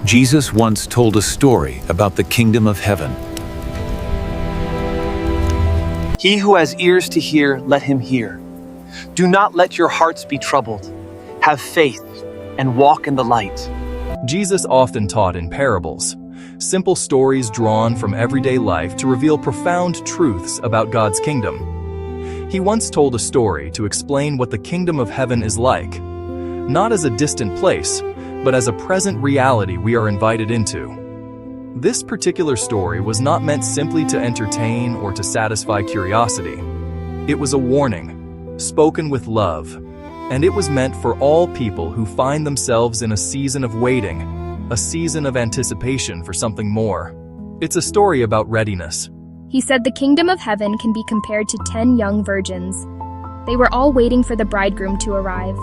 Jesus once told a story about the kingdom of heaven. He who has ears to hear, let him hear. Do not let your hearts be troubled. Have faith and walk in the light. Jesus often taught in parables, simple stories drawn from everyday life to reveal profound truths about God's kingdom. He once told a story to explain what the kingdom of heaven is like, not as a distant place, but as a present reality we are invited into. This particular story was not meant simply to entertain or to satisfy curiosity. It was a warning, spoken with love, and it was meant for all people who find themselves in a season of waiting, a season of anticipation for something more. It's a story about readiness. He said the kingdom of heaven can be compared to 10 young virgins. They were all waiting for the bridegroom to arrive.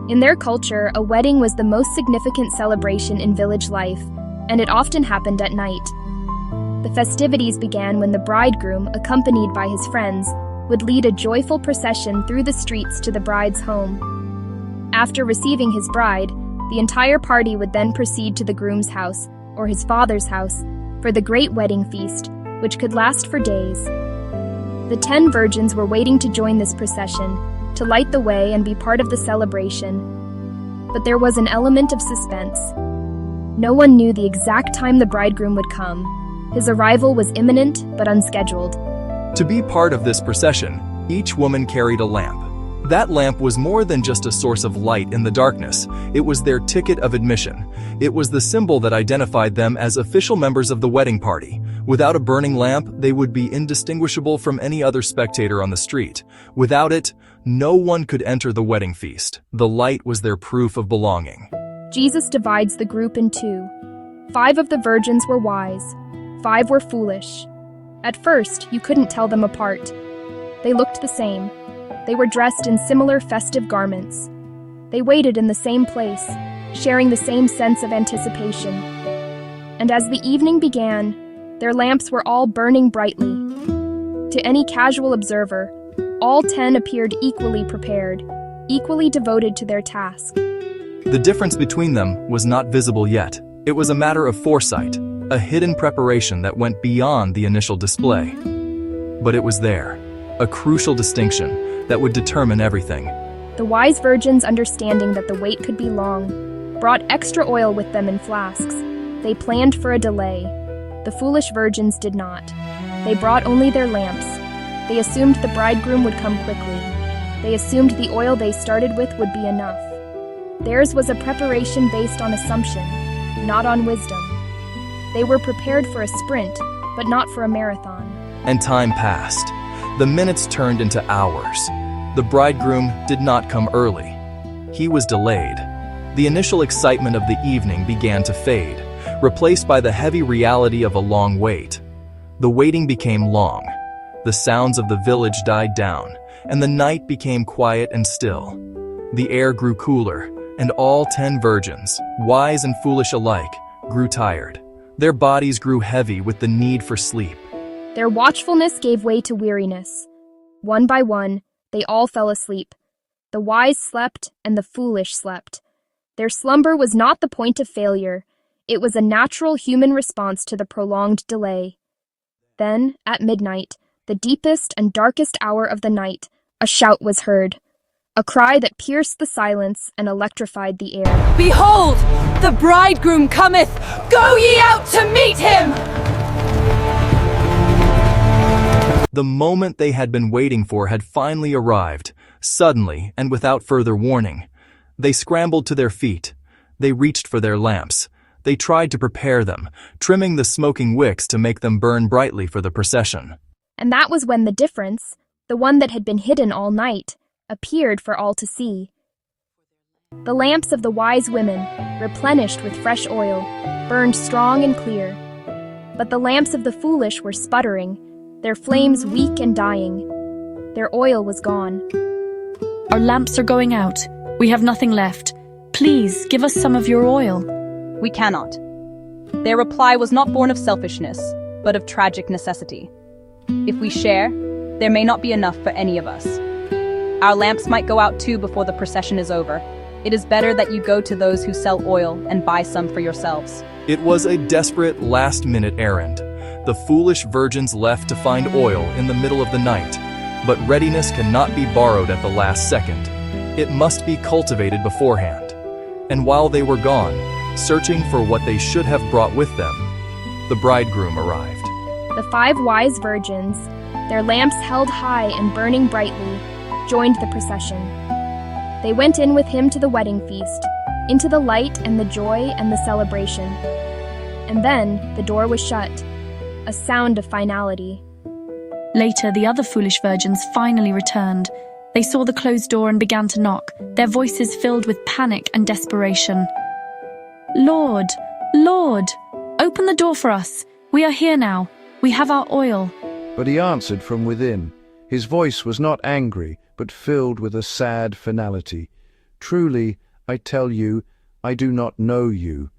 In their culture, a wedding was the most significant celebration in village life, and it often happened at night. The festivities began when the bridegroom, accompanied by his friends, would lead a joyful procession through the streets to the bride's home. After receiving his bride, the entire party would then proceed to the groom's house, or his father's house, for the great wedding feast, which could last for days. The 10 virgins were waiting to join this procession, to light the way and be part of the celebration. But there was an element of suspense. No one knew the exact time the bridegroom would come. His arrival was imminent but unscheduled. To be part of this procession, each woman carried a lamp. That lamp was more than just a source of light in the darkness. It was their ticket of admission. It was the symbol that identified them as official members of the wedding party. Without a burning lamp, they would be indistinguishable from any other spectator on the street. Without it, no one could enter the wedding feast. The light was their proof of belonging. Jesus divides the group in two. 5 of the virgins were wise, 5 were foolish. At first, you couldn't tell them apart. They looked the same. They were dressed in similar festive garments. They waited in the same place, sharing the same sense of anticipation. And as the evening began, their lamps were all burning brightly. To any casual observer, all 10 appeared equally prepared, equally devoted to their task. The difference between them was not visible yet. It was a matter of foresight, a hidden preparation that went beyond the initial display. But it was there, a crucial distinction that would determine everything. The wise virgins, understanding that the wait could be long, brought extra oil with them in flasks. They planned for a delay. The foolish virgins did not. They brought only their lamps. They assumed the bridegroom would come quickly. They assumed the oil they started with would be enough. Theirs was a preparation based on assumption, not on wisdom. They were prepared for a sprint, but not for a marathon. And time passed. The minutes turned into hours. The bridegroom did not come early. He was delayed. The initial excitement of the evening began to fade, replaced by the heavy reality of a long wait. The waiting became long. The sounds of the village died down, and the night became quiet and still. The air grew cooler, and all 10 virgins, wise and foolish alike, grew tired. Their bodies grew heavy with the need for sleep. Their watchfulness gave way to weariness. One by one, they all fell asleep. The wise slept and the foolish slept. Their slumber was not the point of failure. It was a natural human response to the prolonged delay. Then, at midnight, the deepest and darkest hour of the night, a shout was heard. A cry that pierced the silence and electrified the air. Behold, the bridegroom cometh! Go ye out to meet him! The moment they had been waiting for had finally arrived, suddenly and without further warning. They scrambled to their feet. They reached for their lamps. They tried to prepare them, trimming the smoking wicks to make them burn brightly for the procession. And that was when the difference, the one that had been hidden all night, appeared for all to see. The lamps of the wise women, replenished with fresh oil, burned strong and clear. But the lamps of the foolish were sputtering, their flames weak and dying. Their oil was gone. Our lamps are going out. We have nothing left. Please, give us some of your oil. We cannot. Their reply was not born of selfishness, but of tragic necessity. If we share, there may not be enough for any of us. Our lamps might go out too before the procession is over, It is better that you go to those who sell oil and buy some for yourselves. It was a desperate last-minute errand. The foolish virgins left to find oil in the middle of the night. But readiness cannot be borrowed at the last second. It must be cultivated beforehand. And while they were gone, searching for what they should have brought with them, the bridegroom arrived. The 5 wise virgins, their lamps held high and burning brightly, joined the procession. They went in with him to the wedding feast, into the light and the joy and the celebration. And then the door was shut, a sound of finality. Later, the other foolish virgins finally returned. They saw the closed door and began to knock, their voices filled with panic and desperation. "Lord, Lord, open the door for us. We are here now. We have our oil." But he answered from within. His voice was not angry, but filled with a sad finality. "Truly, I tell you, I do not know you."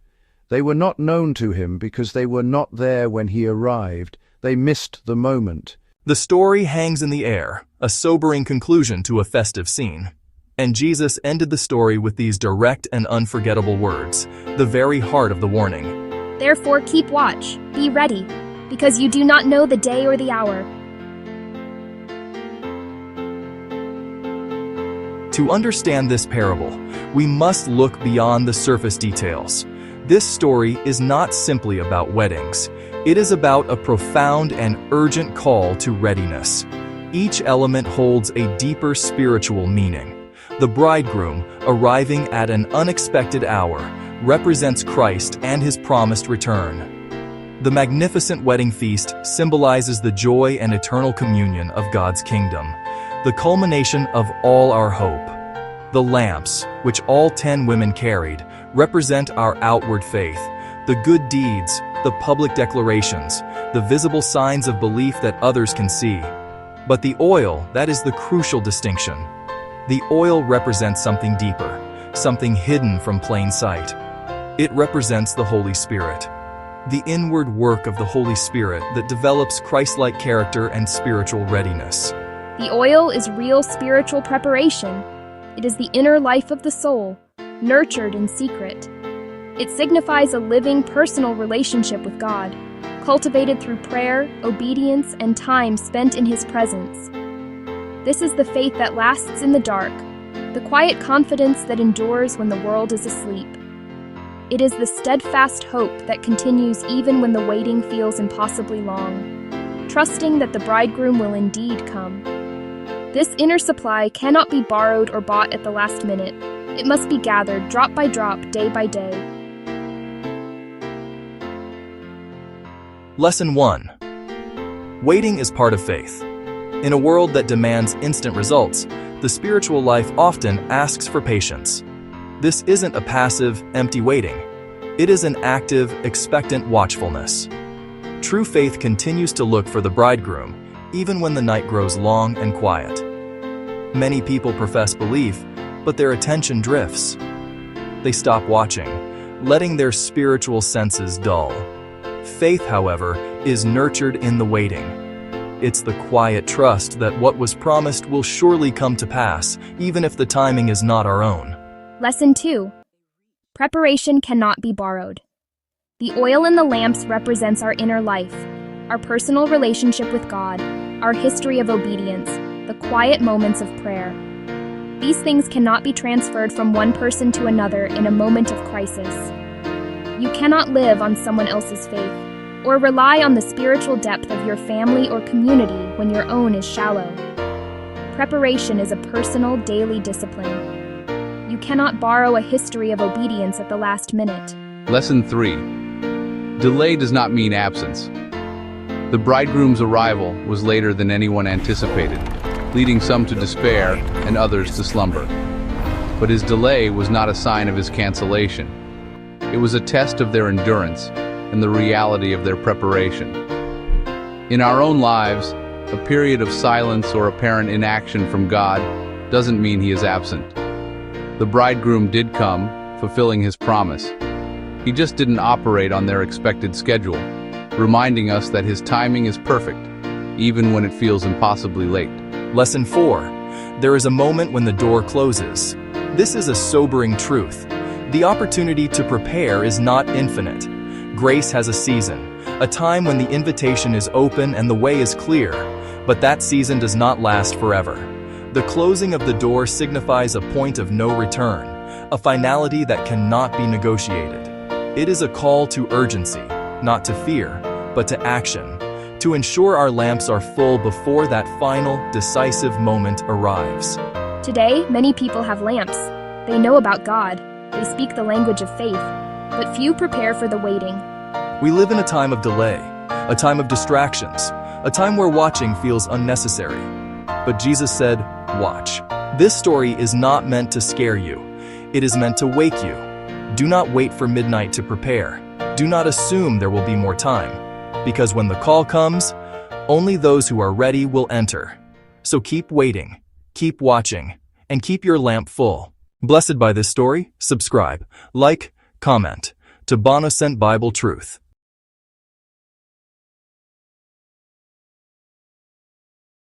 They were not known to him because they were not there when he arrived. They missed the moment. The story hangs in the air, a sobering conclusion to a festive scene. And Jesus ended the story with these direct and unforgettable words, the very heart of the warning. Therefore keep watch, be ready, because you do not know the day or the hour. To understand this parable, we must look beyond the surface details. This story is not simply about weddings. It is about a profound and urgent call to readiness. Each element holds a deeper spiritual meaning. The bridegroom, arriving at an unexpected hour, represents Christ and his promised return. The magnificent wedding feast symbolizes the joy and eternal communion of God's kingdom, the culmination of all our hope. The lamps, which all 10 women carried, represent our outward faith, the good deeds, the public declarations, the visible signs of belief that others can see. But the oil, that is the crucial distinction. The oil represents something deeper, something hidden from plain sight. It represents the Holy Spirit, the inward work of the Holy Spirit that develops Christ-like character and spiritual readiness. The oil is real spiritual preparation. It is the inner life of the soul, nurtured in secret. It signifies a living, personal relationship with God, cultivated through prayer, obedience, and time spent in His presence. This is the faith that lasts in the dark, the quiet confidence that endures when the world is asleep. It is the steadfast hope that continues even when the waiting feels impossibly long, trusting that the bridegroom will indeed come. This inner supply cannot be borrowed or bought at the last minute. It must be gathered drop by drop, day by day. Lesson 1. Waiting is part of faith. In a world that demands instant results, the spiritual life often asks for patience. This isn't a passive, empty waiting. It is an active, expectant watchfulness. True faith continues to look for the bridegroom, even when the night grows long and quiet. Many people profess belief, but their attention drifts. They stop watching, letting their spiritual senses dull. Faith, however, is nurtured in the waiting. It's the quiet trust that what was promised will surely come to pass, even if the timing is not our own. Lesson 2. Preparation cannot be borrowed. The oil in the lamps represents our inner life, our personal relationship with God, our history of obedience, the quiet moments of prayer. These things cannot be transferred from one person to another in a moment of crisis. You cannot live on someone else's faith, or rely on the spiritual depth of your family or community when your own is shallow. Preparation is a personal, daily discipline. You cannot borrow a history of obedience at the last minute. Lesson 3. Delay does not mean absence. The bridegroom's arrival was later than anyone anticipated, leading some to despair and others to slumber. But his delay was not a sign of his cancellation. It was a test of their endurance and the reality of their preparation. In our own lives, a period of silence or apparent inaction from God doesn't mean He is absent. The bridegroom did come, fulfilling His promise. He just didn't operate on their expected schedule, reminding us that His timing is perfect, even when it feels impossibly late. Lesson 4. There is a moment when the door closes. This is a sobering truth. The opportunity to prepare is not infinite. Grace has a season, a time when the invitation is open and the way is clear, but that season does not last forever. The closing of the door signifies a point of no return, a finality that cannot be negotiated. It is a call to urgency, not to fear, but to action, to ensure our lamps are full before that final, decisive moment arrives. Today, many people have lamps. They know about God. They speak the language of faith, but few prepare for the waiting. We live in a time of delay, a time of distractions, a time where watching feels unnecessary. But Jesus said, "Watch." This story is not meant to scare you. It is meant to wake you. Do not wait for midnight to prepare. Do not assume there will be more time, because when the call comes, only those who are ready will enter. So keep waiting, keep watching, and keep your lamp full. Blessed by this story? Subscribe, like, comment. To Bono Sent Bible Truth.